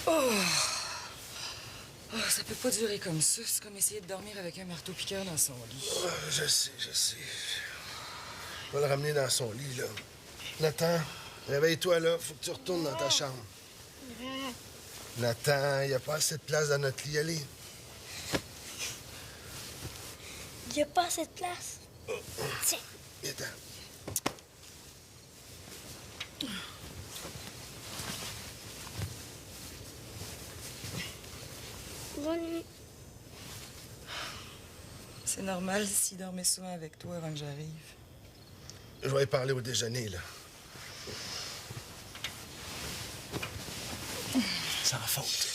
Oh, ça peut pas durer comme ça. C'est comme essayer de dormir avec un marteau-piqueur dans son lit. Oh, je sais. Je vais le ramener dans son lit, là. Nathan, réveille-toi, là. Faut que tu retournes dans ta chambre. Nathan, il n'y a pas assez de place dans notre lit. Allez. Il n'y a pas assez de place. Tiens. Viens-t'en. Bonne nuit. C'est normal s'il dormait souvent avec toi avant que j'arrive. Je vais y parler au déjeuner, là. Sans faute.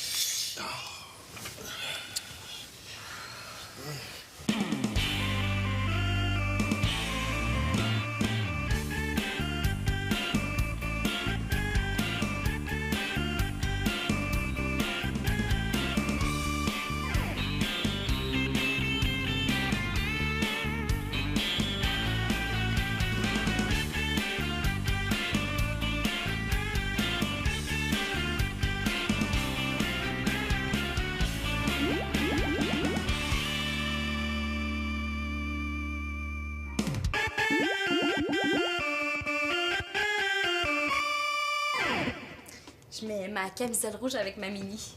Je mets ma camisole rouge avec ma mini.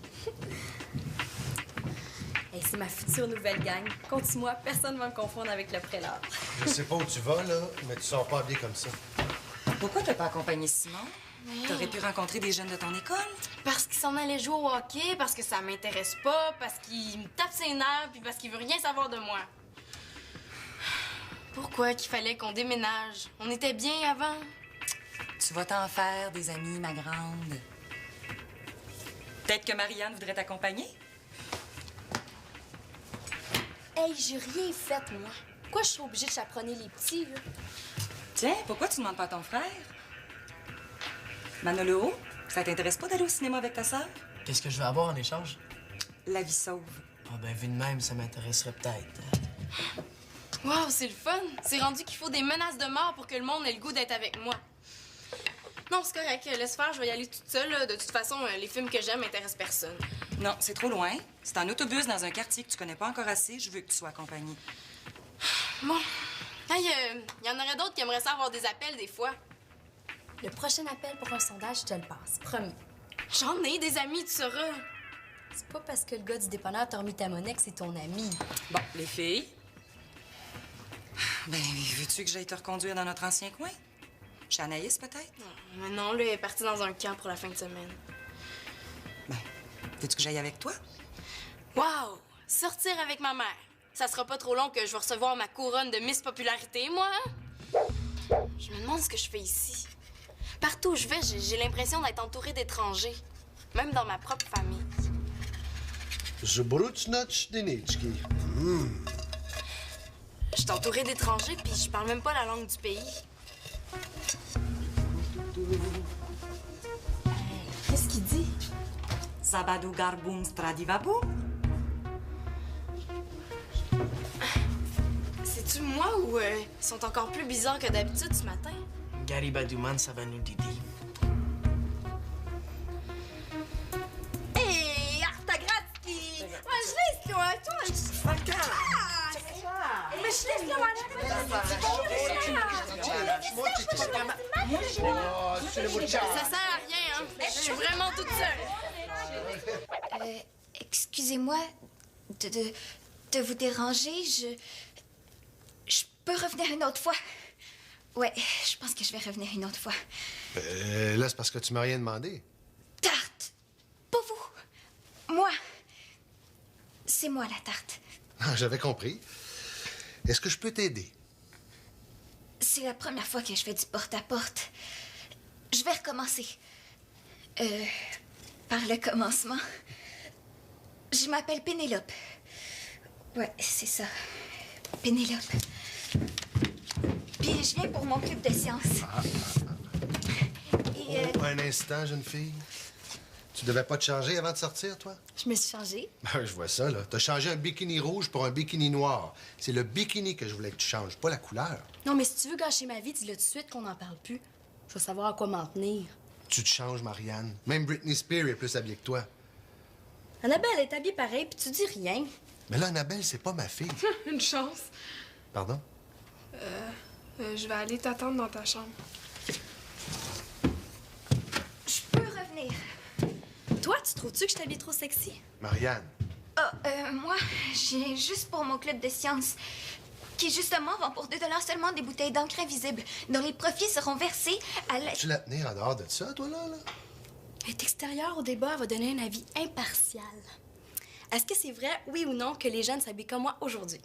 Hey, c'est ma future nouvelle gang. Continue-moi, personne ne va me confondre avec le prélat. Je sais pas où tu vas, là, mais tu sors pas habillé comme ça. Pourquoi t'as pas accompagné Simon? T'aurais pu rencontrer des jeunes de ton école? Parce qu'il s'en allait jouer au hockey, parce que ça m'intéresse pas, parce qu'il me tape ses nerfs, puis parce qu'il veut rien savoir de moi. Pourquoi qu'il fallait qu'on déménage? On était bien avant. Tu vas t'en faire des amis, ma grande. Peut-être que Marianne voudrait t'accompagner? Hey, j'ai rien fait, moi. Pourquoi je suis obligée de chaperonner les petits, là? Tiens, pourquoi tu demandes pas à ton frère? Manolo, ça t'intéresse pas d'aller au cinéma avec ta sœur? Qu'est-ce que je vais avoir en échange? La vie sauve. Ah ben, vu de même, ça m'intéresserait peut-être. Wow, c'est le fun! C'est rendu qu'il faut des menaces de mort pour que le monde ait le goût d'être avec moi. Non, c'est correct. Laisse faire, je vais y aller toute seule. Là. De toute façon, les films que j'aime m'intéressent personne. Non, c'est trop loin. C'est en autobus dans un quartier que tu connais pas encore assez. Je veux que tu sois accompagnée. Bon. Hey, y en aurait d'autres qui aimeraient ça avoir des appels des fois. Le prochain appel pour un sondage, je te le passe. Promis. J'en ai des amis, tu sauras. C'est pas parce que le gars du dépanneur t'a remis ta monnaie que c'est ton ami. Bon, les filles. Ben, veux-tu que j'aille te reconduire dans notre ancien coin? Chez Anaïs, peut-être? Mais non, lui est parti dans un camp pour la fin de semaine. Ben, veux-tu que j'aille avec toi? Wow! Sortir avec ma mère. Ça sera pas trop long que je vais recevoir ma couronne de Miss Popularité, moi, hein? Je me demande ce que je fais ici. Partout où je vais, j'ai l'impression d'être entourée d'étrangers. Même dans ma propre famille. Zbrucnocz Diniczki. Je suis entourée d'étrangers, puis je parle même pas la langue du pays. Qu'est-ce qu'il dit? Zabadou garboum stradivabou. C'est-tu moi ou ils sont encore plus bizarres que d'habitude ce matin? Garibadouman, ça va nous didi. Hey, Artagratski! Majlis, toi, Ça sert à rien, hein? Je suis vraiment toute seule. Excusez-moi de vous déranger. Je peux revenir une autre fois. Ouais, je pense que je vais revenir une autre fois. Là, c'est parce que tu m'as rien demandé. Tarte! Pas vous. Moi. C'est moi la tarte. Ah, j'avais compris. Est-ce que je peux t'aider? C'est la première fois que je fais du porte-à-porte. Je vais recommencer. Par le commencement. Je m'appelle Pénélope. Ouais, c'est ça. Pénélope. Puis je viens pour mon club de sciences. Et, Un instant, jeune fille. Tu devais pas te changer avant de sortir, toi? Je me suis changée. Ben, je vois ça, là. T'as changé un bikini rouge pour un bikini noir. C'est le bikini que je voulais que tu changes, pas la couleur. Non, mais si tu veux gâcher ma vie, dis-le tout de suite qu'on n'en parle plus. Je veux savoir à quoi m'en tenir. Tu te changes, Marianne. Même Britney Spears est plus habillée que toi. Annabelle est habillée pareil, puis tu dis rien. Mais là, Annabelle, c'est pas ma fille. Une chance. Pardon? Je vais aller t'attendre dans ta chambre. Je peux revenir. Toi, tu trouves-tu que je t'habille trop sexy? Marianne, Moi, j'ai juste pour mon club de sciences, qui justement vend pour 2 $ seulement des bouteilles d'encre invisible, dont les profits seront versés à la... tu la tenir en dehors de ça, toi, là? Elle est extérieure au débat, elle va donner un avis impartial. Est-ce que c'est vrai, oui ou non, que les jeunes s'habillent comme moi aujourd'hui?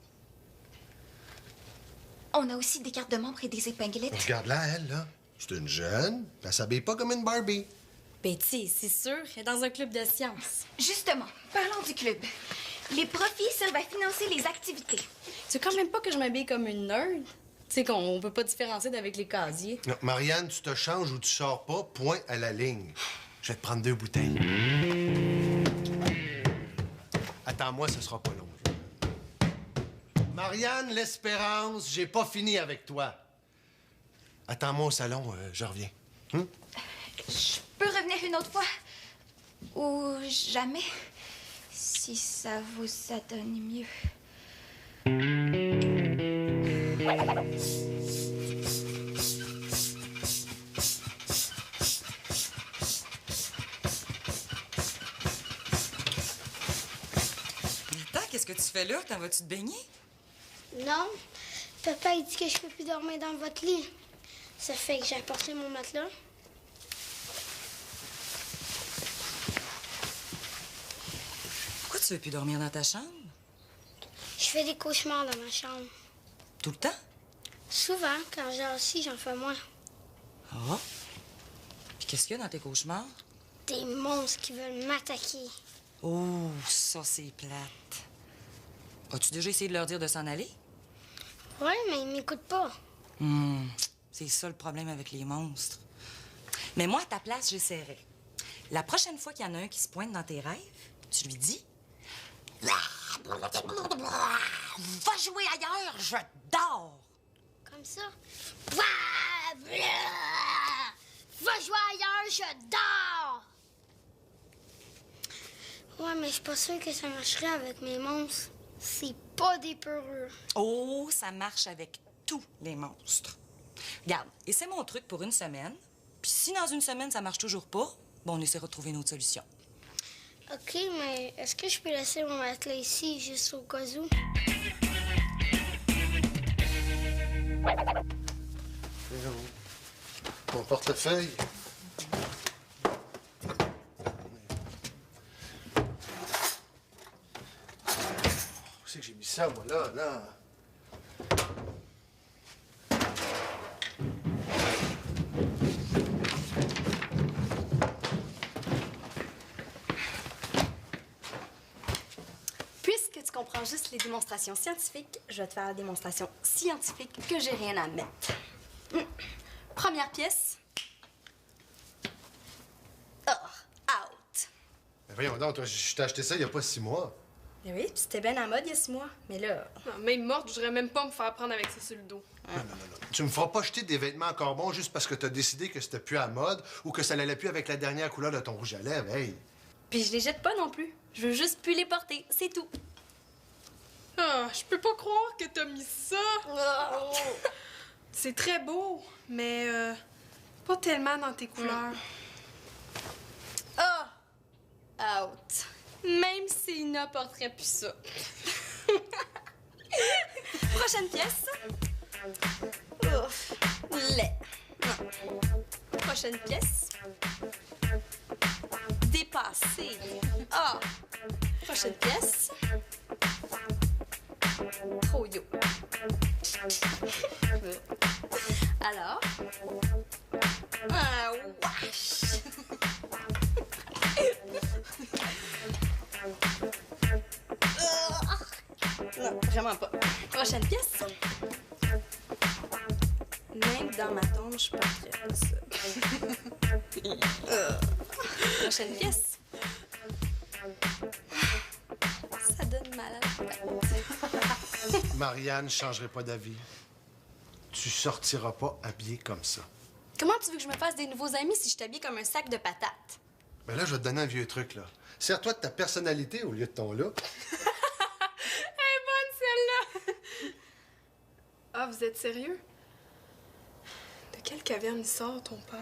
On a aussi des cartes de membres et des épinglettes. Regarde-la, elle, là. C'est une jeune. Elle s'habille pas comme une Barbie. Ben, tu sais, c'est sûr, elle est dans un club de sciences. Justement, parlons du club. Les profits servent à financer les activités. Tu sais quand même pas que je m'habille comme une nerd? Tu sais qu'on peut pas différencier d'avec les casiers. Non, Marianne, tu te changes ou tu sors pas, point à la ligne. Je vais te prendre 2 bouteilles. Attends-moi, ce sera pas long. Marianne, l'espérance, j'ai pas fini avec toi. Attends-moi au salon, je reviens. Je peux revenir une autre fois. Ou jamais. Si ça vous adonne mieux. Attends, qu'est-ce que tu fais là? T'en vas-tu te baigner? Non, papa, il dit que je peux plus dormir dans votre lit. Ça fait que j'ai apporté mon matelas. Pourquoi tu veux plus dormir dans ta chambre? Je fais des cauchemars dans ma chambre. Tout le temps? Souvent, quand j'ai assis, j'en fais moins. Ah. Puis qu'est-ce qu'il y a dans tes cauchemars? Des monstres qui veulent m'attaquer. Oh, ça, c'est plate. As-tu déjà essayé de leur dire de s'en aller? Ouais, mais ils m'écoutent pas. C'est ça le problème avec les monstres. Mais moi, à ta place, j'essaierai. La prochaine fois qu'il y en a un qui se pointe dans tes rêves, tu lui dis... Va jouer ailleurs, je dors! Comme ça. Va jouer ailleurs, je dors! Ouais, mais je suis pas sûre que ça marcherait avec mes monstres. C'est pas des peureux. Oh, ça marche avec tous les monstres. Regarde, et c'est mon truc pour une semaine. Puis si dans une semaine, ça marche toujours pas, bon, on essaiera de trouver une autre solution. OK, mais est-ce que je peux laisser mon matelas ici, juste au cas où? Mon portefeuille. Où c'est que j'ai mis ça, moi, là? Puisque tu comprends juste les démonstrations scientifiques, je vais te faire la démonstration scientifique que j'ai rien à mettre. Première pièce. Out. Ben voyons donc, toi, je t'ai acheté ça il y a pas 6 mois. Mais oui, puis c'était bien en mode il y a 6 mois. Mais là... Non, même morte, je voudrais même pas me faire prendre avec ça sur le dos. Non. Tu me feras pas jeter des vêtements encore bons juste parce que t'as décidé que c'était plus à mode ou que ça n'allait plus avec la dernière couleur de ton rouge à lèvres, hey! Puis je les jette pas non plus. Je veux juste plus les porter, c'est tout. Ah, je peux pas croire que t'as mis ça. Oh. C'est très beau, mais pas tellement dans tes couleurs. Out. Même s'il n'apporterait plus ça. Prochaine pièce. Ouf. Lait. Prochaine pièce. Dépassé. Ah. Prochaine pièce. Trop yo. Alors. Un wash. Non, vraiment pas. Prochaine pièce. Même dans ma tombe, je suis pas prête à ça. Prochaine pièce. Ça donne mal à la tête. Marianne, je changerai pas d'avis. Tu sortiras pas habillée comme ça. Comment tu veux que je me fasse des nouveaux amis si je t'habille comme un sac de patates? Mais là, je vais te donner un vieux truc, là. Sers-toi de ta personnalité au lieu de ton look. Elle est bonne, celle-là! Ah, vous êtes sérieux? De quelle caverne il sort, ton père?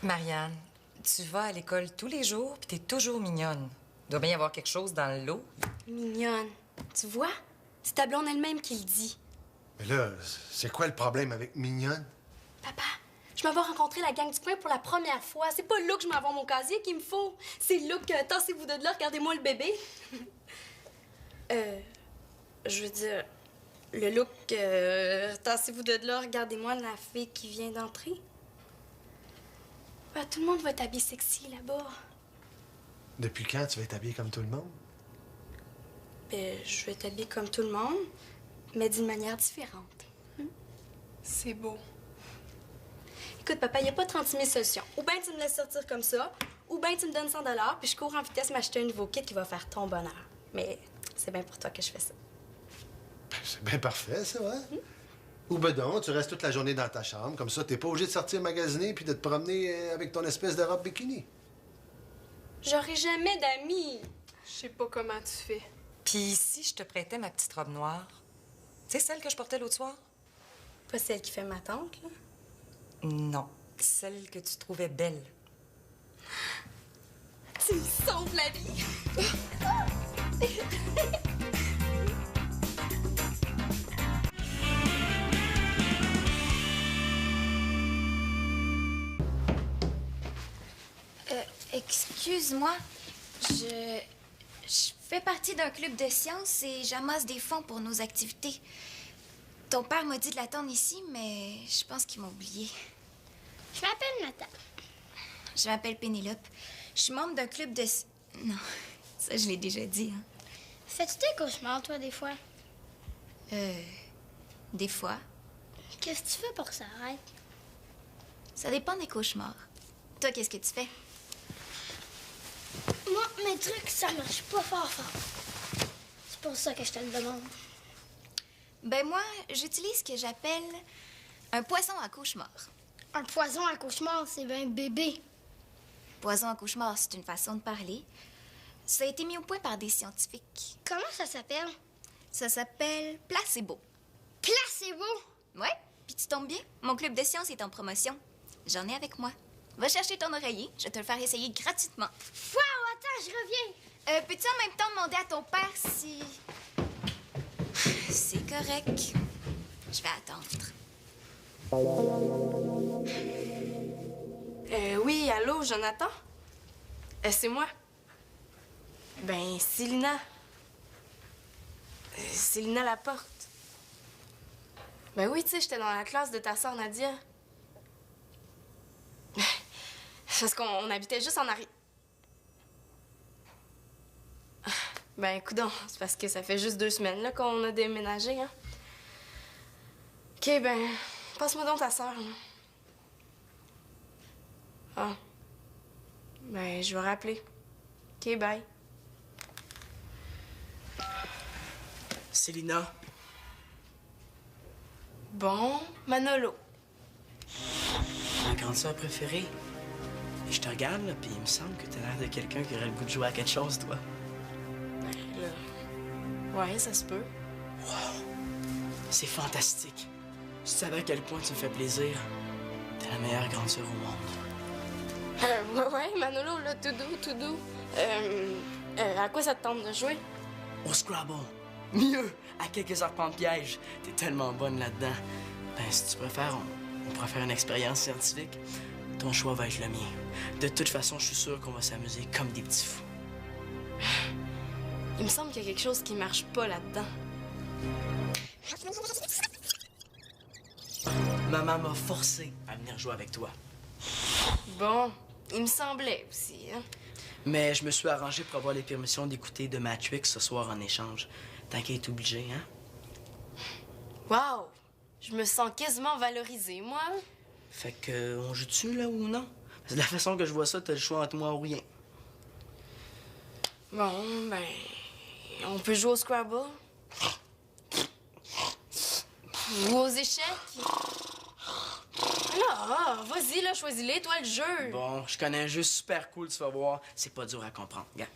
Marianne, tu vas à l'école tous les jours puis t'es toujours mignonne. Il doit bien y avoir quelque chose dans le lot. Mignonne. Tu vois? C'est ta blonde elle-même qui le dit. Mais là, c'est quoi le problème avec mignonne? Papa, je m'en vais rencontrer la gang du coin pour la première fois. C'est pas le look je m'en vais mon casier qu'il me faut. C'est le look tassez-vous de là, regardez-moi le bébé. Je veux dire, le look tassez-vous de là, regardez-moi la fille qui vient d'entrer. Ben, tout le monde va être habillé sexy là-bas. Depuis quand tu vas être habillée comme tout le monde? Ben, je vais être habillée comme tout le monde, mais d'une manière différente. C'est beau. Écoute, papa, il n'y a pas 36 000 solutions. Ou bien tu me laisses sortir comme ça, ou bien tu me donnes 100 $, puis je cours en vitesse m'acheter un nouveau kit qui va faire ton bonheur. Mais c'est bien pour toi que je fais ça. C'est bien parfait, ça, ouais? Ou ben donc, tu restes toute la journée dans ta chambre, comme ça, t'es pas obligé de sortir magasiner puis de te promener avec ton espèce de robe bikini. J'aurai jamais d'amis. Je sais pas comment tu fais. Puis si je te prêtais ma petite robe noire, tu sais celle que je portais l'autre soir? Pas celle qui fait ma tante, là. Non, celle que tu trouvais belle. Tu me sauves la vie. Excuse-moi, je fais partie d'un club de sciences et j'amasse des fonds pour nos activités. Ton père m'a dit de l'attendre ici, mais je pense qu'il m'a oublié. Je m'appelle Nathan. Je m'appelle Pénélope. Je suis membre d'un club de... Non, ça je l'ai déjà dit, hein. Fais-tu des cauchemars, toi, des fois? Des fois. Qu'est-ce que tu fais pour que ça arrête? Ça dépend des cauchemars. Toi, qu'est-ce que tu fais? Moi, mes trucs, ça marche pas fort. C'est pour ça que je te le demande. Ben moi, j'utilise ce que j'appelle un poison à cauchemar. Un poison à cauchemar, c'est bien bébé. Poison à cauchemar, c'est une façon de parler. Ça a été mis au point par des scientifiques. Comment ça s'appelle? Ça s'appelle placebo. Placebo! Ouais, puis tu tombes bien, mon club de sciences est en promotion. J'en ai avec moi. Va chercher ton oreiller, je vais te le faire essayer gratuitement. Wow, attends, je reviens. Peux-tu en même temps demander à ton père si... C'est correct. Je vais attendre. Oui, allô, Jonathan? C'est moi. Ben, c'est Lina. C'est Lina Laporte. Ben oui, tu sais, j'étais dans la classe de ta sœur Nadia. Parce qu'on habitait juste en arrière. Ben, coudonc, c'est parce que ça fait juste 2 semaines là qu'on a déménagé, hein. OK, ben, passe-moi donc ta sœur, là. Ah. Ben, je vais rappeler. OK, bye. Célina, Bon, Manolo. ma grande sœur préférée. Je te regarde, là, puis il me semble que t'as l'air de quelqu'un qui aurait le goût de jouer à quelque chose, toi. Ouais, ça se peut. C'est fantastique. Tu savais à quel point tu me fais plaisir. T'es la meilleure grande sœur au monde. Ouais, Manolo, là, tout doux, tout doux. À quoi ça te tente de jouer? Au Scrabble. Mieux, à quelques arpents de piège. T'es tellement bonne là-dedans. Ben, si tu préfères, on pourrait faire une expérience scientifique. Ton choix va être le mien. De toute façon, je suis sûr qu'on va s'amuser comme des petits fous. Il me semble qu'il y a quelque chose qui marche pas là-dedans. Maman m'a forcé à venir jouer avec toi. Bon, il me semblait aussi, hein. Mais je me suis arrangé pour avoir les permissions d'écouter The Matrix ce soir en échange. Tant qu'à être obligé, hein? Wow! Je me sens quasiment valorisée, moi. Fait que, on joue-tu, là, ou non? Parce que de la façon que je vois ça, t'as le choix entre moi ou rien. Bon, ben... On peut jouer au Scrabble. Ou aux échecs. Ah, vas-y, là, choisis-les, toi, le jeu. Bon, je connais un jeu super cool, tu vas voir. C'est pas dur à comprendre. Regarde.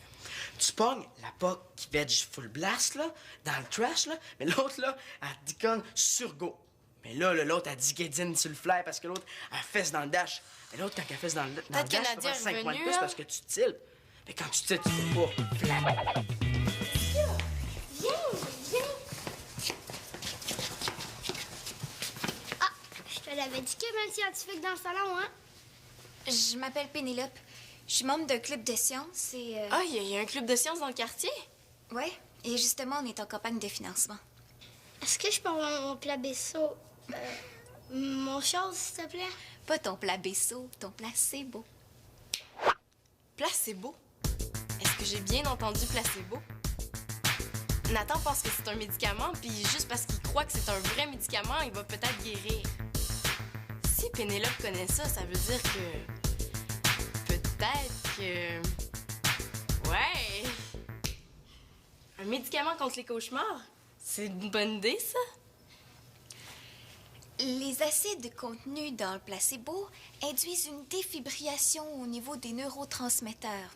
Tu pognes la POC qui veg full blast, là, dans le trash, là, mais l'autre, là, elle déconne sur go. Mais là, l'autre, elle dit get in sur le fly parce que l'autre, elle fesse dans le dash. Mais l'autre, quand elle fesse dans le dash, tu peux Nadia faire 5 est points de revenue, plus là. parce que tu tiltes. Mais quand tu tiltes, tu peux pas. Fly. Viens. Ah, je te l'avais dit qu'il y avait un scientifique dans le salon, hein? Je m'appelle Pénélope. Je suis membre d'un club de sciences et... Ah, il y a un club de sciences dans le quartier? Ouais, et justement, on est en campagne de financement. Est-ce que je peux avoir mon placebo? Mon chose, s'il te plaît? Pas ton placebo, ton placebo. Placebo? Est-ce que j'ai bien entendu placebo? Nathan pense que c'est un médicament, puis juste parce qu'il croit que c'est un vrai médicament, il va peut-être guérir. Si Pénélope connaît ça, ça veut dire que... Peut-être que... Ouais! Un médicament contre les cauchemars? C'est une bonne idée, ça? Les acides contenus dans le placebo induisent une défibrillation au niveau des neurotransmetteurs,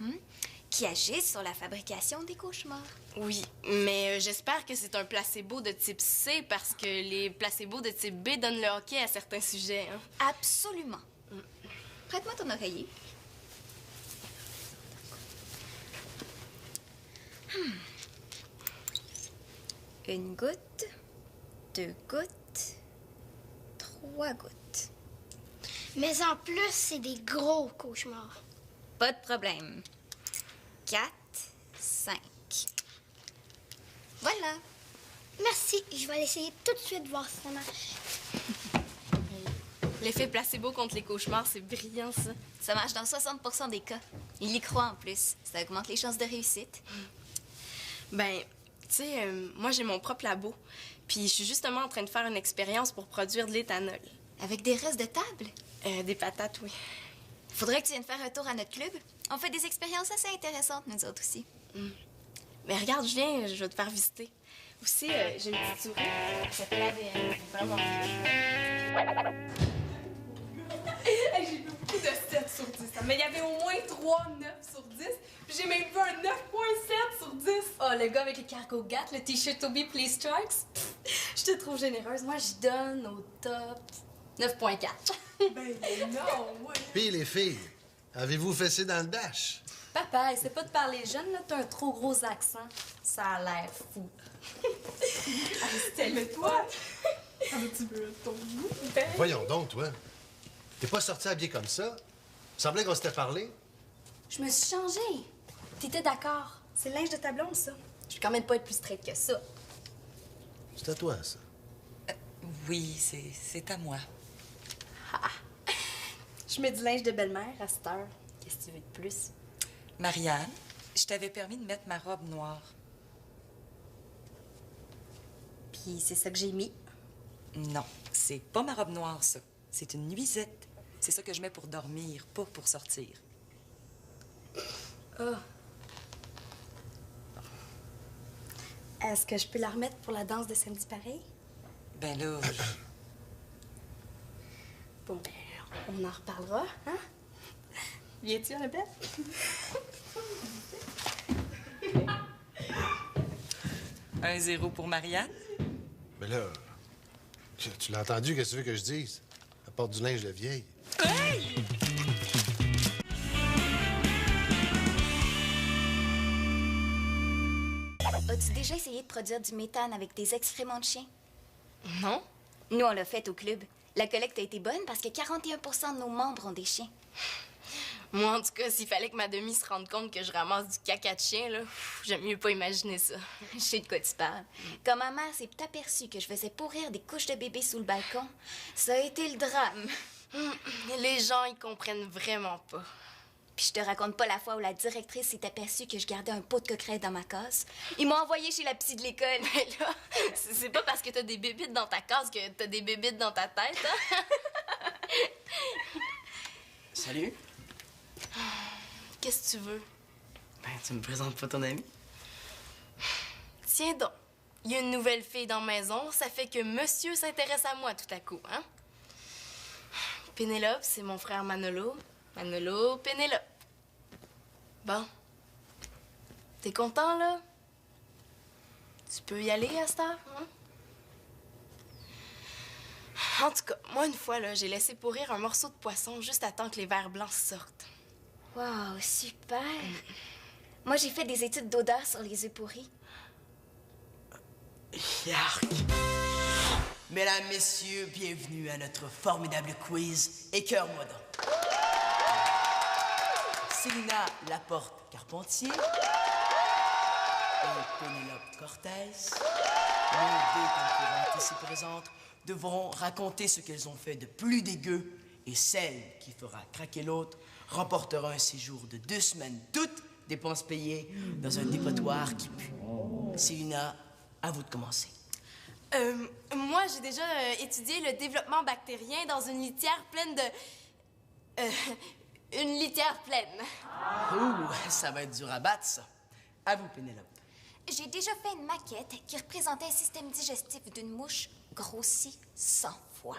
qui agissent sur la fabrication des cauchemars. Oui, mais j'espère que c'est un placebo de type C parce que les placebos de type B donnent le hockey à certains sujets. Hein. Absolument. Prête-moi ton oreiller. Une goutte, 2 gouttes, 3 gouttes. Mais en plus, c'est des gros cauchemars. Pas de problème. 4, 5. Voilà. Merci, je vais l'essayer tout de suite, voir si ça marche. L'effet placebo contre les cauchemars, c'est brillant, ça. Ça marche dans 60% des cas. Il y croit en plus. Ça augmente les chances de réussite. Ben, tu sais, moi, j'ai mon propre labo. Puis je suis justement en train de faire une expérience pour produire de l'éthanol. Avec des restes de table? Des patates, oui. Faudrait que tu viennes faire un tour à notre club. On fait des expériences assez intéressantes, nous autres aussi. Mais regarde, je viens, je vais te faire visiter. Aussi, j'ai une petite souris. Ça s'appelle ADN. Vraiment. J'ai vu beaucoup de 7 sur 10. Hein, mais il y avait au moins 3 9 sur 10. Puis j'ai même vu un 9.7 sur 10. Oh, le gars avec les cargo gats, le t-shirt Toby Please Strikes. Je te trouve généreuse. Moi, je donne au top 9.4. Ben non, ouais. Puis les filles, avez-vous fessé dans le dash? Papa, essaie pas de parler jeune, là. T'as un trop gros accent. Ça a l'air fou. Mais toi, tu veux ton goût? Ben... Voyons donc, toi. T'es pas sorti habillé comme ça? Il semblait qu'on s'était parlé. Je me suis changée. T'étais d'accord. C'est le linge de ta blonde, ça. Je vais quand même pas être plus straight que ça. C'est à toi, ça. Oui, c'est à moi. Je mets du linge de belle-mère à cette heure. Qu'est-ce que tu veux de plus? Marianne, je t'avais permis de mettre ma robe noire. Puis c'est ça que j'ai mis. Non, c'est pas ma robe noire, ça. C'est une nuisette. C'est ça que je mets pour dormir, pas pour sortir. Ah. Est-ce que je peux la remettre pour la danse de samedi pareil? Ben là, Bon, ben, on en reparlera, hein? Viens-tu, Annabelle? 1-0 pour Marianne. Mais là, tu l'as entendu, qu'est-ce que tu veux que je dise? Elle porte du linge de vieille. As-tu déjà essayé de produire du méthane avec des excréments de chiens? Non? Nous, on l'a fait au club. La collecte a été bonne parce que 41% de nos membres ont des chiens. Moi, en tout cas, s'il fallait que ma demi se rende compte que je ramasse du caca de chien, là, j'aime mieux pas imaginer ça. Je sais de quoi tu parles. Quand ma mère s'est aperçue que je faisais pourrir des couches de bébé sous le balcon, ça a été le drame. Les gens, ils comprennent vraiment pas. Puis je te raconte pas la fois où la directrice s'est aperçue que je gardais un pot de coquerette dans ma case. Ils m'ont envoyé chez la psy de l'école. Mais là, c'est pas parce que t'as des bébites dans ta case que t'as des bébites dans ta tête, hein? Salut. Qu'est-ce que tu veux? Ben, tu me présentes pas ton ami? Tiens donc, il y a une nouvelle fille dans la maison, ça fait que monsieur s'intéresse à moi tout à coup, hein? Pénélope, c'est mon frère Manolo. Manolo, Pénélope. Bon. T'es content, là? Tu peux y aller à cette heure, hein? En tout cas, moi, une fois, là, j'ai laissé pourrir un morceau de poisson juste à temps que les vers blancs sortent. Wow, super! Moi, j'ai fait des études d'odeur sur les œufs pourris. Yark! Mesdames, messieurs, bienvenue à notre formidable quiz Écœure-moi donc. Célina Laporte-Carpentier et Pénélope Cortez, nos deux concurrentes ici présentes, devront raconter ce qu'elles ont fait de plus dégueu et celle qui fera craquer l'autre remportera un séjour de 2 semaines, toutes dépenses payées, dans un dépotoir qui pue. Célina, à vous de commencer. Moi, j'ai déjà étudié le développement bactérien dans une litière pleine de... une litière pleine. Ouh, ça va être dur à battre, ça. À vous, Pénélope. J'ai déjà fait une maquette qui représentait un système digestif d'une mouche grossi 100 fois.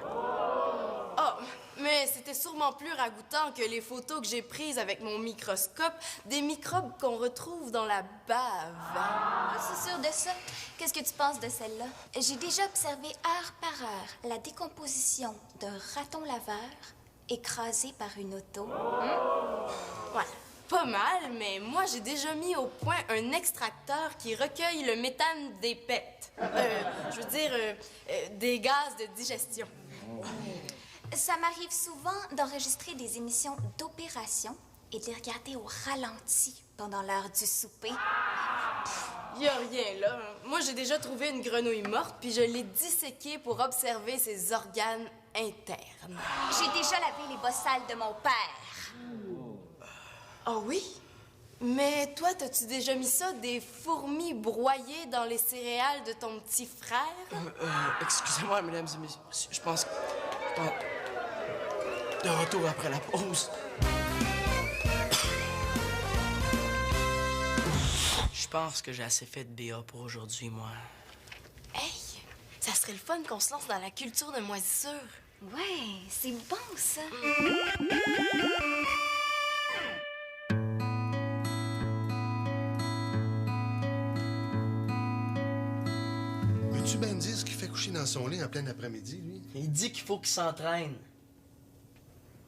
Oh, mais c'était sûrement plus ragoûtant que les photos que j'ai prises avec mon microscope des microbes qu'on retrouve dans la bave. Ah, c'est sûr de ça. Qu'est-ce que tu penses de celle-là? J'ai déjà observé heure par heure la décomposition d'un raton laveur écrasé par une auto. Ouais, pas mal, mais moi, j'ai déjà mis au point un extracteur qui recueille le méthane des pets. Je veux dire, des gaz de digestion. Ça m'arrive souvent d'enregistrer des émissions d'opération et de les regarder au ralenti pendant l'heure du souper. Y a rien, là. Moi, j'ai déjà trouvé une grenouille morte, puis je l'ai disséquée pour observer ses organes internes. J'ai déjà lavé les bossales de mon père. Ah oui? Mais toi, t'as-tu déjà mis ça, des fourmis broyées dans les céréales de ton petit frère? Excusez-moi, mesdames et messieurs, je pense... De retour après la pause. Je pense que j'ai assez fait de BA pour aujourd'hui, moi. Hey! Ça serait le fun qu'on se lance dans la culture de moisissure. Ouais, c'est bon, ça. Veux-tu bien me dire ce qu'il fait coucher dans son lit en plein après-midi, lui? Il dit qu'il faut qu'il s'entraîne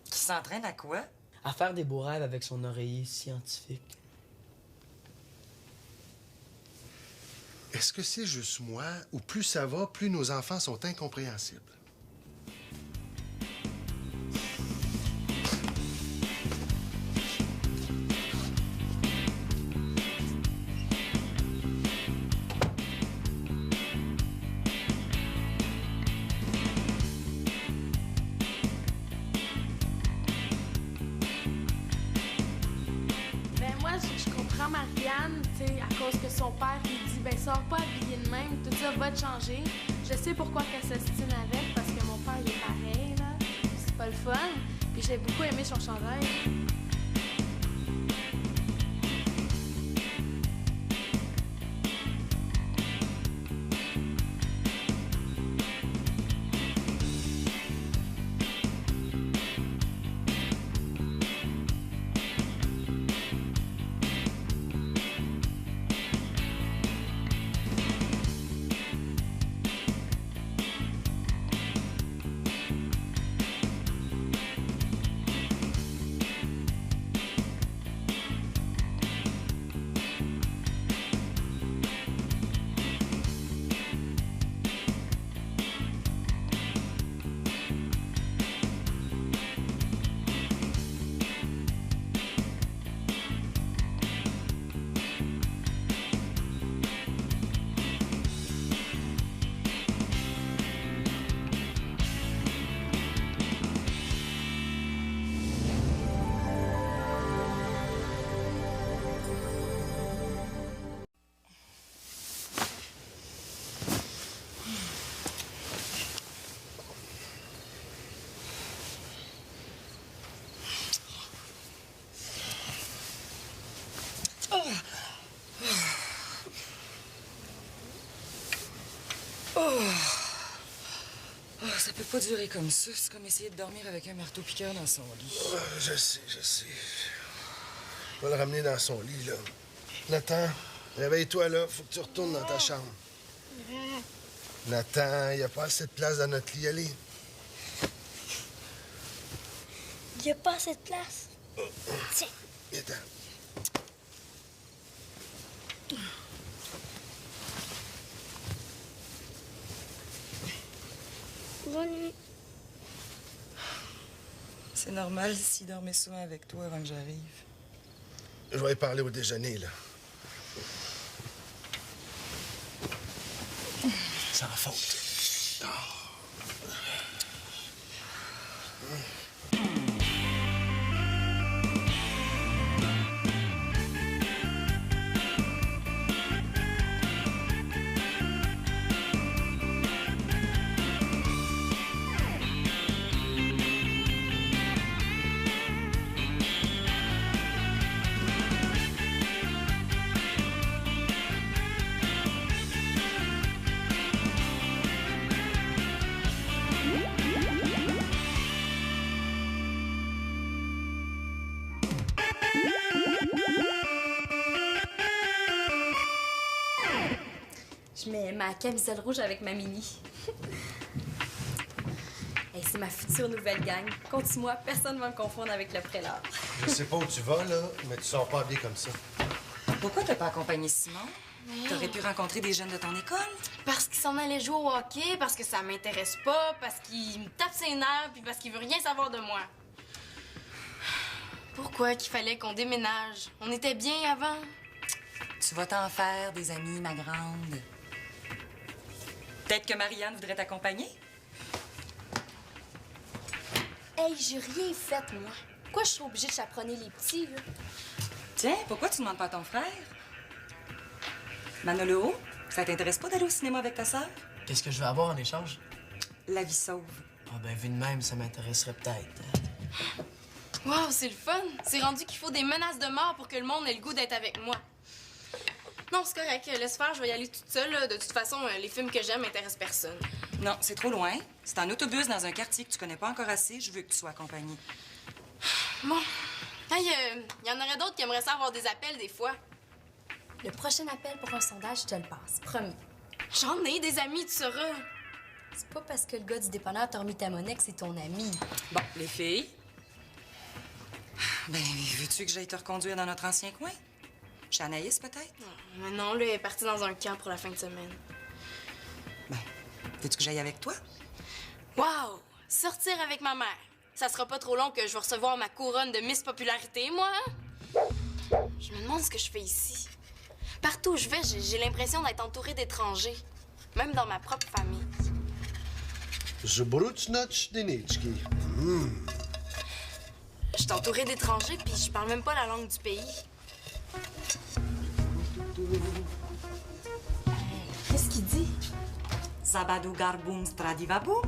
Qui s'entraîne à quoi? à faire des beaux rêves avec son oreiller scientifique. Est-ce que c'est juste moi, ou plus ça va, plus nos enfants sont incompréhensibles? Ben moi, je comprends Marianne, tu sais, à cause que son père, il dit, ben sors pas habillé de même, tout ça va te changer. Je sais pourquoi qu'elle s'ostine avec, parce que mon père, il est pareil, là. C'est pas le fun. Puis j'ai beaucoup aimé son chandail. pas durer comme ça. C'est comme essayer de dormir avec un marteau-piqueur dans son lit. Je sais. Je vais le ramener dans son lit, là. Nathan, réveille-toi, là. Faut que tu retournes dans ta chambre. Nathan, il n'y a pas assez de place dans notre lit. Allez. Il n'y a pas assez de place. Tiens. Viens-t'en. Bonne nuit. C'est normal s'il dormait souvent avec toi avant que j'arrive. Je vais y parler au déjeuner, là. Sans faute. Je mets ma camisole rouge avec ma mini. Hey, c'est ma future nouvelle gang. Compte-moi, personne ne va me confondre avec le prélat. Je sais pas où tu vas, là, mais tu sors pas habillé comme ça. Pourquoi t'as pas accompagné Simon? T'aurais pu rencontrer des jeunes de ton école? Parce qu'il s'en allait jouer au hockey, parce que ça m'intéresse pas, parce qu'il me tape ses nerfs, puis parce qu'il veut rien savoir de moi. Pourquoi qu'il fallait qu'on déménage? On était bien avant. Tu vas t'en faire des amis, ma grande. Peut-être que Marianne voudrait t'accompagner? Hey, j'ai rien fait, moi. Pourquoi je suis obligée de chaperonner les petits, là? Tiens, pourquoi tu demandes pas à ton frère? Manolo, ça t'intéresse pas d'aller au cinéma avec ta sœur? Qu'est-ce que je vais avoir en échange? La vie sauve. Ah ben, vu de même, ça m'intéresserait peut-être. Wow, c'est le fun. C'est rendu qu'il faut des menaces de mort pour que le monde ait le goût d'être avec moi. Non, c'est correct. Laisse faire, je vais y aller toute seule. Là. De toute façon, les films que j'aime m'intéressent personne. Non, c'est trop loin. C'est en autobus dans un quartier que tu connais pas encore assez. Je veux que tu sois accompagnée. Bon. Hey, y en aurait d'autres qui aimeraient ça avoir des appels des fois. Le prochain appel pour un sondage, je te le passe. Promis. J'en ai des amis, tu sauras. C'est pas parce que le gars du dépanneur t'a remis ta monnaie que c'est ton ami. Bon, les filles. Ben, veux-tu que j'aille te reconduire dans notre ancien coin? Chez Anaïs, peut-être? Mais non, lui, elle est parti dans un camp pour la fin de semaine. Ben, veux-tu que j'aille avec toi? Wow! Sortir avec ma mère. Ça sera pas trop long que je vais recevoir ma couronne de Miss Popularité, moi, hein? Je me demande ce que je fais ici. Partout où je vais, j'ai l'impression d'être entourée d'étrangers. Même dans ma propre famille. Zbrucnocz Deniczki. Je suis entourée d'étrangers, puis je parle même pas la langue du pays. Qu'est-ce qu'il dit? Zabadou garboum stradivabou.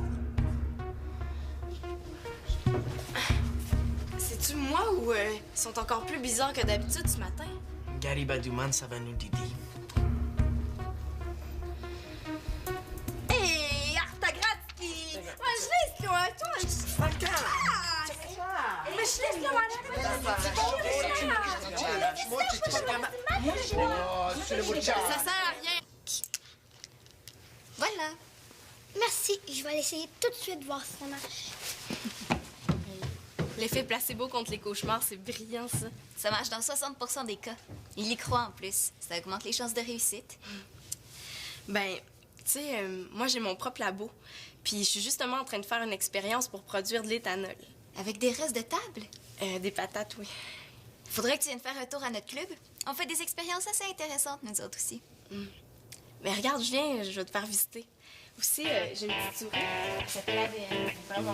C'est-tu moi ou ils sont encore plus bizarres que d'habitude ce matin? Gary Badouman, ça va nous Didi. Hey, Artagratski! Majlis, toi, Ça sert à rien. Voilà. Merci. Je vais l'essayer tout de suite, voir si ça marche. L'effet placebo contre les cauchemars, c'est brillant, ça. Ça marche dans 60% des cas. Il y croit en plus. Ça augmente les chances de réussite. Ben, tu sais, moi, j'ai mon propre labo. Puis je suis justement en train de faire une expérience pour produire de l'éthanol. Avec des restes de table? Des patates, oui. Faudrait que tu viennes faire un tour à notre club. On fait des expériences assez intéressantes, nous autres aussi. Mais regarde, je viens, je vais te faire visiter. Aussi, j'ai une petite souris. Ça s'appelle ADN. Vraiment.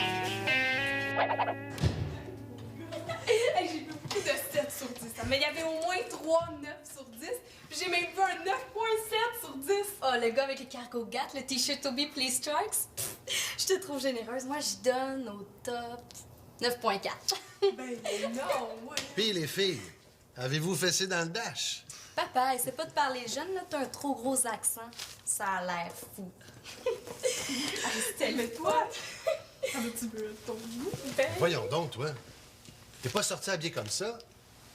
J'ai vu beaucoup de 7 sur 10. Mais il y avait au moins 3 9 sur 10. Puis j'ai même vu un 9.7 sur 10. Oh, le gars avec les cargo gats, le t-shirt Toby Please Strikes. Je te trouve généreuse. Moi, je donne au top 9.4. Ben non, ouais. Puis les filles, avez-vous fessé dans le dash? Papa, essaie pas de parler jeune, là. T'as un trop gros accent. Ça a l'air fou. C'était le toi. Tu veux ton goût? Voyons donc, toi. T'es pas sorti habillé comme ça.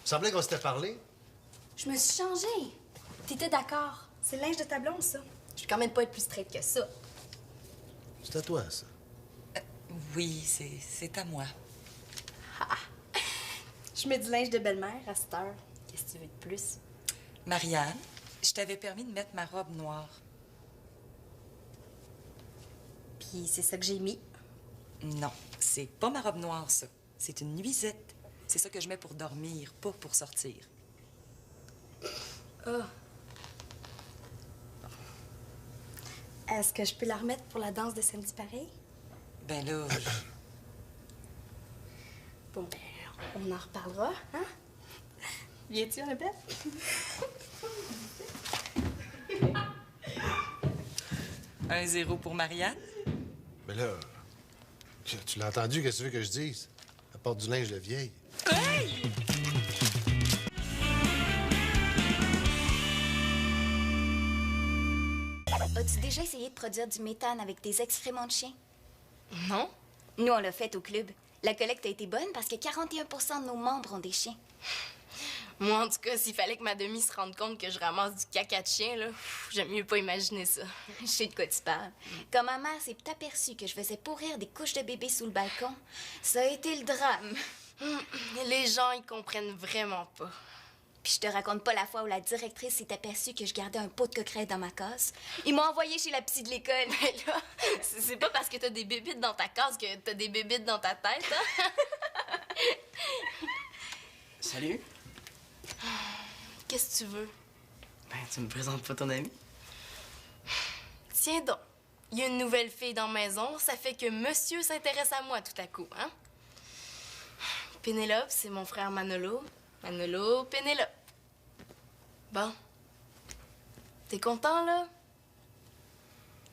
Il semblait qu'on s'était parlé. Je me suis changée. T'étais d'accord. C'est le linge de ta blonde, ça. Je vais quand même pas être plus straight que ça. C'est à toi, ça. Oui, c'est à moi. Je mets du linge de belle-mère à cette heure. Qu'est-ce que tu veux de plus? Marianne, je t'avais permis de mettre ma robe noire. Puis c'est ça que j'ai mis. Non, c'est pas ma robe noire, ça. C'est une nuisette. C'est ça que je mets pour dormir, pas pour sortir. Ah. Est-ce que je peux la remettre pour la danse de samedi pareil? Ben là, Bon, ben, on en reparlera, hein? Viens-tu, Annabelle? 1-0 pour Marianne. Mais là, tu l'as entendu, qu'est-ce que tu veux que je dise? Elle porte du linge de vieille. As-tu déjà essayé de produire du méthane avec des excréments de chiens? Non? Nous, on l'a fait au club. La collecte a été bonne parce que 41% de nos membres ont des chiens. Moi, en tout cas, s'il fallait que ma demi se rende compte que je ramasse du caca de chien, là, j'aime mieux pas imaginer ça. Je sais de quoi tu parles. Quand ma mère s'est aperçue que je faisais pourrir des couches de bébé sous le balcon, ça a été le drame. Les gens, ils comprennent vraiment pas. Puis je te raconte pas la fois où la directrice s'est aperçue que je gardais un pot de coquerette dans ma case. Ils m'ont envoyé chez la psy de l'école. Mais là, c'est pas parce que t'as des bébites dans ta case que t'as des bébites dans ta tête, hein? Salut. Qu'est-ce que tu veux? Ben, tu me présentes pas ton ami? Tiens donc, il y a une nouvelle fille dans la maison, ça fait que monsieur s'intéresse à moi tout à coup, hein? Pénélope, c'est mon frère Manolo. Manolo, Pénélope. Bon. T'es content, là?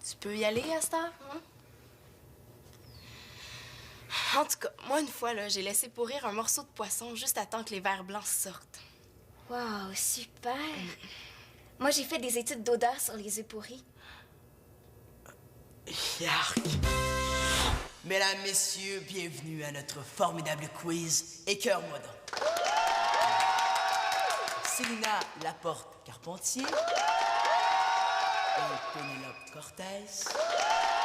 Tu peux y aller à cette heure, hein? En tout cas, moi, une fois, là, j'ai laissé pourrir un morceau de poisson juste à temps que les vers blancs sortent. Wow, super. Moi, j'ai fait des études d'odeur sur les œufs pourris. Yark! Mesdames, messieurs, bienvenue à notre formidable quiz Écœure-moi donc. Célina Laporte-Carpentier et Pénélope Cortez,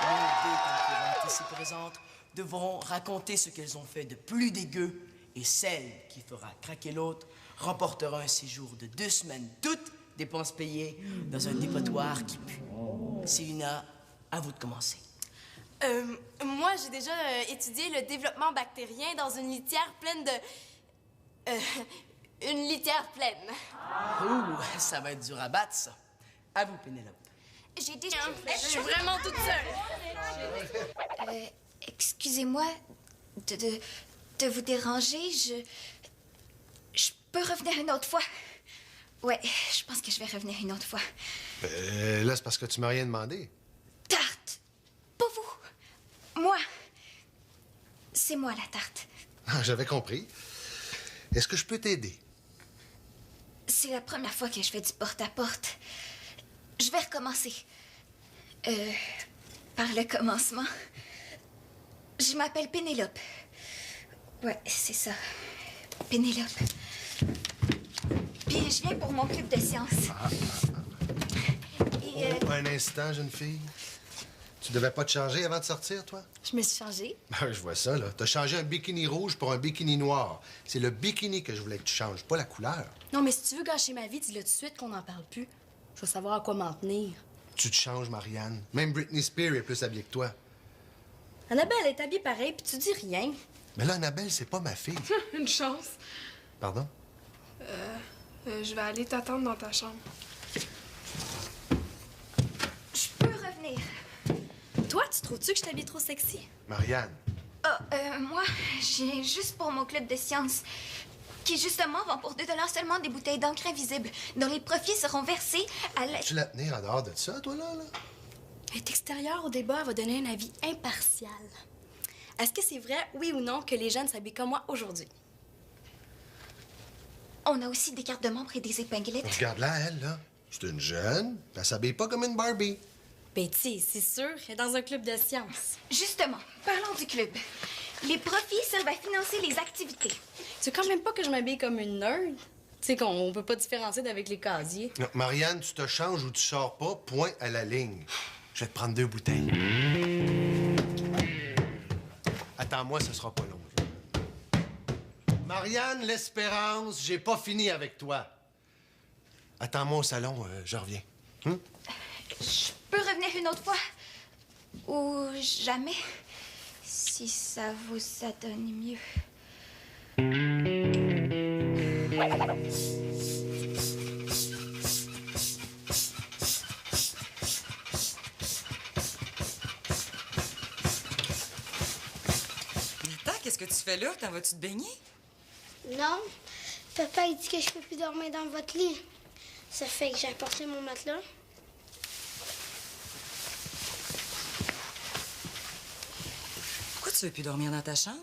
nos deux concurrentes ici présentes, devront raconter ce qu'elles ont fait de plus dégueu et celle qui fera craquer l'autre remportera un séjour de 2 semaines, toutes dépenses payées, dans un dépotoir qui pue. Célina, à vous de commencer. Moi, j'ai déjà étudié le développement bactérien dans une litière pleine de... une litière pleine. Ouh, ça va être dur à battre, ça. À vous, Pénélope. J'ai déjà... Je suis vraiment toute seule. Excusez-moi de vous déranger. Je peux revenir une autre fois. Ouais, je pense que je vais revenir une autre fois. Là, c'est parce que tu m'as rien demandé. Tarte! Pas vous! Moi! C'est moi, la tarte. Ah, j'avais compris. Est-ce que je peux t'aider? C'est la première fois que je fais du porte-à-porte. Je vais recommencer. Par le commencement. Je m'appelle Pénélope. Ouais, c'est ça. Pénélope. Puis je viens pour mon club de sciences. Et Oh, un instant, jeune fille. Tu devais pas te changer avant de sortir, toi? Je me suis changée. Ben, je vois ça, là. T'as changé un bikini rouge pour un bikini noir. C'est le bikini que je voulais que tu changes, pas la couleur. Non, mais si tu veux gâcher ma vie, dis-le tout de suite qu'on n'en parle plus. Je veux savoir à quoi m'en tenir. Tu te changes, Marianne. Même Britney Spears est plus habillée que toi. Annabelle est habillée pareil, puis tu dis rien. Mais là, Annabelle, c'est pas ma fille. Une chance. Pardon? Je vais aller t'attendre dans ta chambre. je peux revenir. Toi, tu trouves-tu que je t'habille trop sexy? Marianne. Moi, j'ai juste pour mon club de sciences. Qui, justement, vend pour 2 $ seulement des bouteilles d'encre invisible, dont les profits seront versés à la... Tu la tenir en dehors de ça, toi, là? Elle est extérieure au débat, elle va donner un avis impartial. Est-ce que c'est vrai, oui ou non, que les jeunes s'habillent comme moi aujourd'hui? On a aussi des cartes de membres et des épinglettes. Regarde-la, elle, là. C'est une jeune. Elle s'habille pas comme une Barbie. Betty, c'est sûr, elle est dans un club de sciences. Justement, parlons du club. Les profits servent à financer les activités. Tu sais quand même pas que je m'habille comme une nerd? Tu sais qu'on peut pas différencier d'avec les casiers. Non, Marianne, tu te changes ou tu sors pas, point à la ligne. Je vais te prendre 2 bouteilles. Attends-moi, ce sera pas long. Marianne, l'espérance, j'ai pas fini avec toi. Attends-moi au salon, je reviens. Je peux revenir une autre fois? Ou jamais? Si ça vous adonne mieux. Attends, qu'est-ce que tu fais là? T'en vas-tu te baigner? Non, papa, il dit que je peux plus dormir dans votre lit. Ça fait que j'ai apporté mon matelas. Pourquoi tu veux plus dormir dans ta chambre?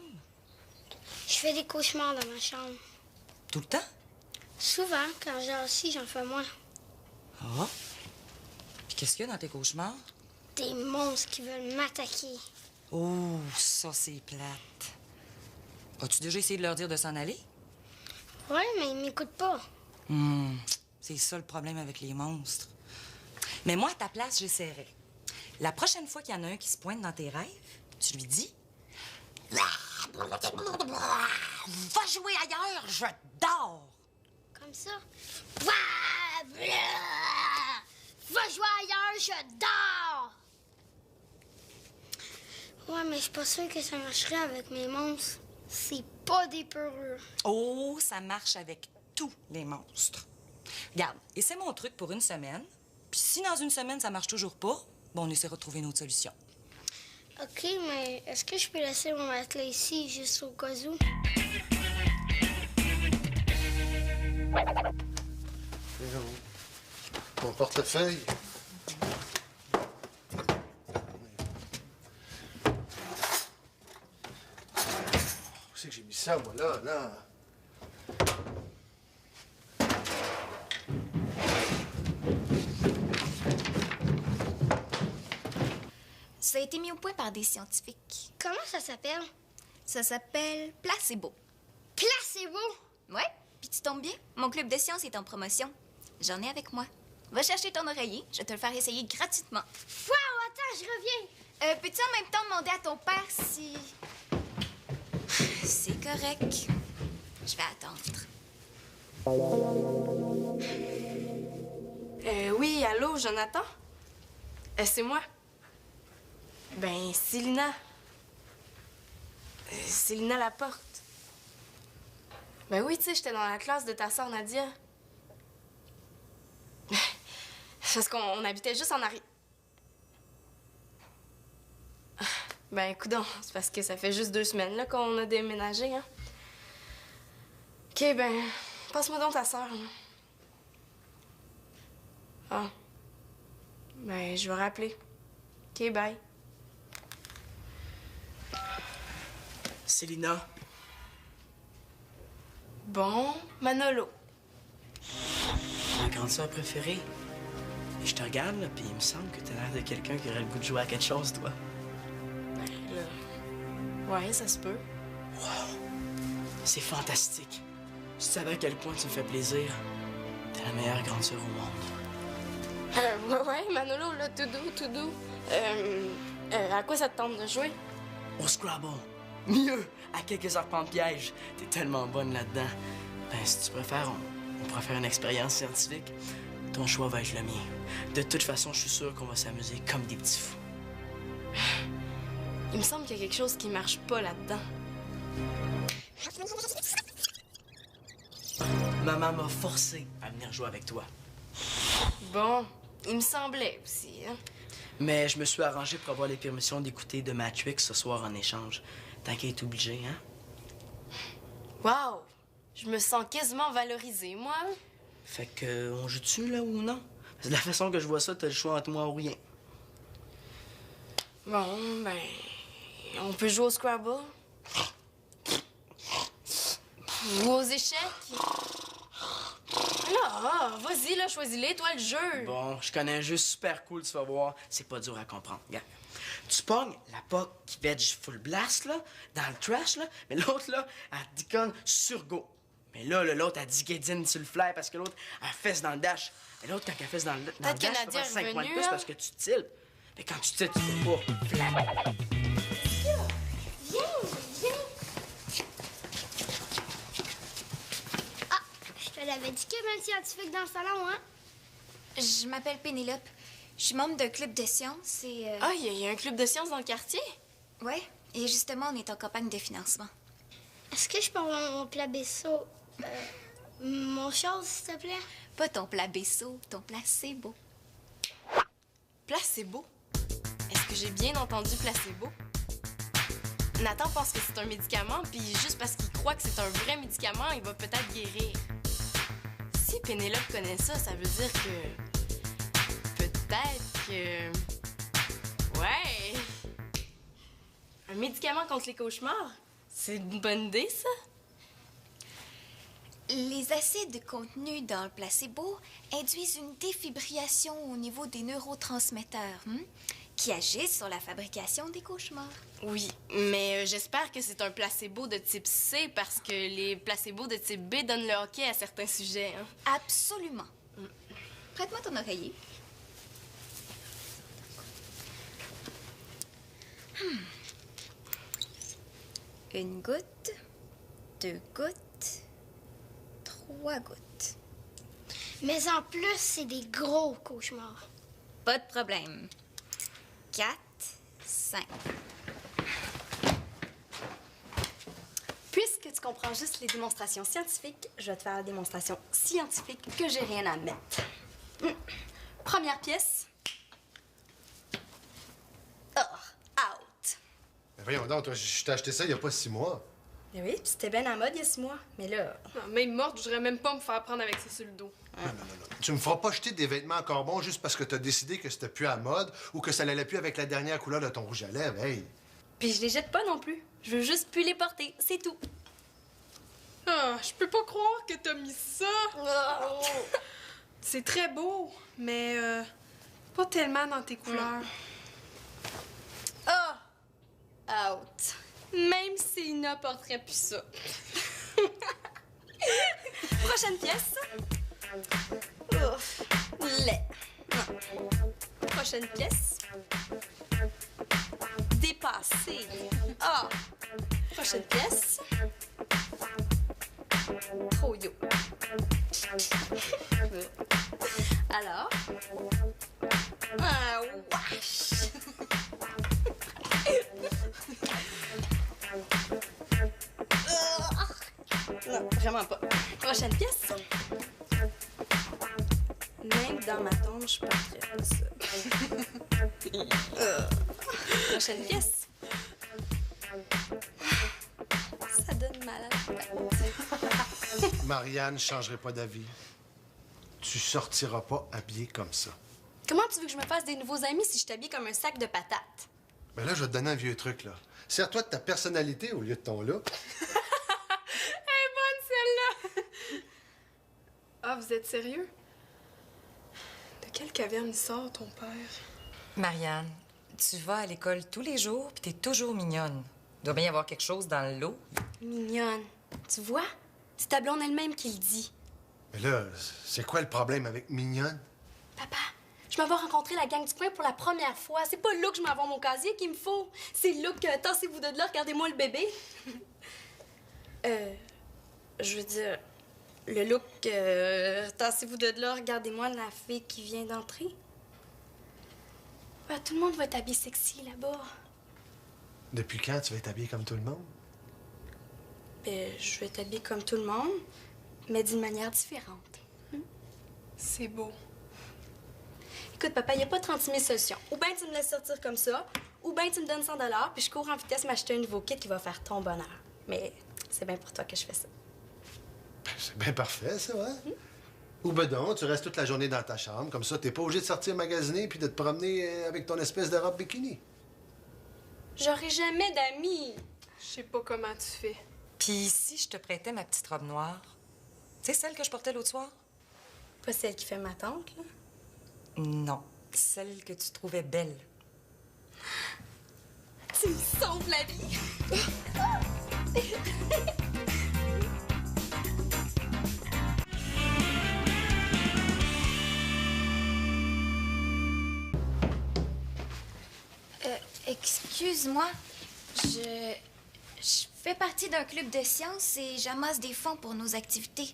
Je fais des cauchemars dans ma chambre. Tout le temps? Souvent, quand j'ai assis, j'en fais moins. Ah. Puis qu'est-ce qu'il y a dans tes cauchemars? Des monstres qui veulent m'attaquer. Oh, ça, c'est plate. As-tu déjà essayé de leur dire de s'en aller? Ouais, mais ils m'écoutent pas. C'est ça le problème avec les monstres. Mais moi, à ta place, j'essaierai. La prochaine fois qu'il y en a un qui se pointe dans tes rêves, tu lui dis... Va jouer ailleurs, je dors! Comme ça. Va jouer ailleurs, je dors! Ouais, mais je suis pas sûre que ça marcherait avec mes monstres. C'est pas des peureux. Oh, ça marche avec tous les monstres. Regarde, essaie mon truc pour une semaine. Puis si dans une semaine, ça marche toujours pas, bon, on essaiera de trouver une autre solution. OK, mais est-ce que je peux laisser mon matelas ici, juste au cas où? Mon portefeuille. Où c'est que j'ai mis ça, moi, là? Ça a été mis au point par des scientifiques. Comment ça s'appelle? Ça s'appelle placebo. Placebo! Ouais, puis tu tombes bien, mon club de sciences est en promotion. J'en ai avec moi. Va chercher ton oreiller, je vais te le faire essayer gratuitement. Wow, attends, je reviens. Peux-tu en même temps demander à ton père si... C'est correct. Je vais attendre. Oui, allô, Jonathan? C'est moi. Ben, Célina. Célina Laporte. Ben oui, tu sais, j'étais dans la classe de ta sœur Nadia. Parce qu'on habitait juste en arrière. Ben, coudonc, c'est parce que ça fait juste 2 semaines là qu'on a déménagé, hein. OK, ben, passe-moi donc ta sœur. Ah. Ben, je vais rappeler. OK, bye. Célina. Bon, Manolo. Ma grande sœur préférée. Et je te regarde, là, puis il me semble que t'as l'air de quelqu'un qui aurait le goût de jouer à quelque chose, toi. Ouais, ça se peut. C'est fantastique. Tu savais à quel point tu me fais plaisir. T'es la meilleure grande sœur au monde. Ouais, Manolo, là, tout doux. À quoi ça te tente de jouer? Au Scrabble. Mieux, à quelques arpents de piège. T'es tellement bonne là-dedans. Ben, si tu préfères, on pourra faire une expérience scientifique. Ton choix va être le mien. De toute façon, je suis sûr qu'on va s'amuser comme des petits fous. Il me semble qu'il y a quelque chose qui marche pas là-dedans. Maman m'a forcé à venir jouer avec toi. Bon, il me semblait aussi, hein. Mais je me suis arrangé pour avoir les permissions d'écouter The Matrix ce soir en échange. Tant qu'à être obligé, hein? Wow! Je me sens quasiment valorisée, moi. Fait que, on joue-tu, là, ou non? Parce que de la façon que je vois ça, t'as le choix entre moi ou rien. Bon, ben... On peut jouer au Scrabble. Ou aux échecs. Là! Ah, vas-y, là, choisis-les, toi, le jeu. Bon, je connais un jeu super cool, tu vas voir. C'est pas dur à comprendre. Regarde. Tu pognes la POC qui veg full blast, là, dans le trash, là, mais l'autre, là, elle déconne sur go. Mais là, l'autre, elle dit get in sur le fly parce que l'autre, elle fesse dans le dash. Mais l'autre, quand elle fesse dans le dash, tu peux Nadia faire 5 est points de revenue, plus là. parce que tu tiltes. Mais quand tu tiltes, tu peux pas. Fly. Viens. Ah, je te l'avais dit qu'il y avait un scientifique dans le salon, hein? Je m'appelle Pénélope. Je suis membre d'un club de sciences et... Ah, il y a un club de sciences dans le quartier? Ouais, et justement, on est en campagne de financement. Est-ce que je peux avoir mon placebo? Mon chose, s'il te plaît? Pas ton placebo, ton placebo. Placebo? Est-ce que j'ai bien entendu placebo? Nathan pense que c'est un médicament, puis juste parce qu'il croit que c'est un vrai médicament, il va peut-être guérir. Si Pénélope connaît ça, ça veut dire que... Peut-être que... Ouais! Un médicament contre les cauchemars? C'est une bonne idée, ça? Les acides contenus dans le placebo induisent une défibrillation au niveau des neurotransmetteurs qui agissent sur la fabrication des cauchemars. Oui, mais j'espère que c'est un placebo de type C parce que les placebos de type B donnent le hockey à certains sujets. Hein. Absolument. Prête-moi ton oreiller. Une goutte, 2 gouttes, 3 gouttes. Mais en plus, c'est des gros cauchemars. Pas de problème. 4, 5. Puisque tu comprends juste les démonstrations scientifiques, je vais te faire la démonstration scientifique que j'ai rien à mettre. Première pièce. Out. Ben voyons donc, toi, je t'ai acheté ça il y a pas 6 mois. Mais oui, puis c'était bien en mode il y a 6 mois. Mais là, Ah, même morte, je voudrais même pas me faire prendre avec ça sur le dos. Non. Tu me feras pas jeter des vêtements encore bons juste parce que t'as décidé que c'était plus à mode ou que ça n'allait plus avec la dernière couleur de ton rouge à lèvres. Hey! puis je les jette pas non plus. Je veux juste plus les porter, c'est tout. Ah, je peux pas croire que t'as mis ça. C'est très beau, mais pas tellement dans tes couleurs. Out. Même s'il n'apporterait plus ça. Prochaine pièce. Ouf. Lait. Prochaine pièce. Dépassé. Ah. Prochaine pièce. Trop yo. Alors. Un wash. Non, vraiment pas. Prochaine pièce. Même dans ma tombe, je suis pas prête à ça. Prochaine pièce. Ça donne mal à la tête. Marianne, je changerai pas d'avis. Tu sortiras pas habillée comme ça. Comment tu veux que je me fasse des nouveaux amis si je t'habille comme un sac de patates? Mais là, je vais te donner un vieux truc, là. Sers-toi de ta personnalité au lieu de ton look. Ah, vous êtes sérieux? De quelle caverne il sort, ton père? Marianne, tu vas à l'école tous les jours puis t'es toujours mignonne. Il doit bien y avoir quelque chose dans le lot. Mignonne. Tu vois? C'est ta blonde elle-même qui le dit. Mais là, c'est quoi le problème avec mignonne? Papa, je m'en vais rencontrer la gang du coin pour la première fois. C'est pas là que je m'en vais mon casier qu'il me faut. C'est là que tassez-vous de là, regardez-moi le bébé. Je veux dire, le look, tassez-vous de là, regardez-moi la fille qui vient d'entrer. Ouais, tout le monde va être habillé sexy là-bas. Depuis quand tu vas être habillée comme tout le monde? Ben, je vais être habillée comme tout le monde, mais d'une manière différente. C'est beau. Écoute, papa, il n'y a pas 36 000 solutions. Ou bien tu me laisses sortir comme ça, ou bien tu me donnes 100 $, puis je cours en vitesse m'acheter un nouveau kit qui va faire ton bonheur. Mais c'est bien pour toi que je fais ça. C'est bien parfait, ça, ouais? Ou ben donc, tu restes toute la journée dans ta chambre, comme ça, t'es pas obligé de sortir magasiner puis de te promener avec ton espèce de robe bikini. J'aurai jamais d'amis. Je sais pas comment tu fais. Puis si je te prêtais ma petite robe noire, tu sais celle que je portais l'autre soir? Pas celle qui fait ma tante, là? Non, celle que tu trouvais belle. Tu me sauves la vie! Excuse-moi, je fais partie d'un club de sciences et j'amasse des fonds pour nos activités.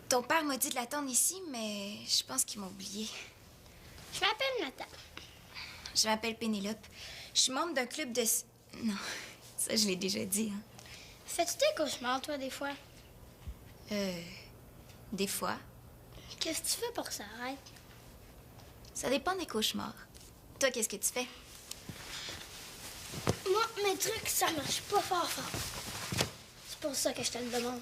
Ton père m'a dit de l'attendre ici, mais je pense qu'il m'a oublié. Je m'appelle Nathan. Je m'appelle Pénélope. Je suis membre d'un club de... Non, ça je l'ai déjà dit, hein. Fais-tu des cauchemars, toi, des fois? Des fois. Qu'est-ce que tu fais pour que ça arrête? Ça dépend des cauchemars. Toi, qu'est-ce que tu fais? Moi, mes trucs, ça marche pas fort. C'est pour ça que je te le demande.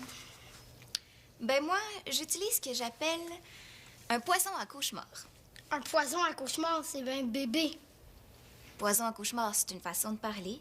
Ben moi, j'utilise ce que j'appelle un poison à cauchemar. Un poison à cauchemar, c'est bien bébé. Poison à cauchemar, c'est une façon de parler.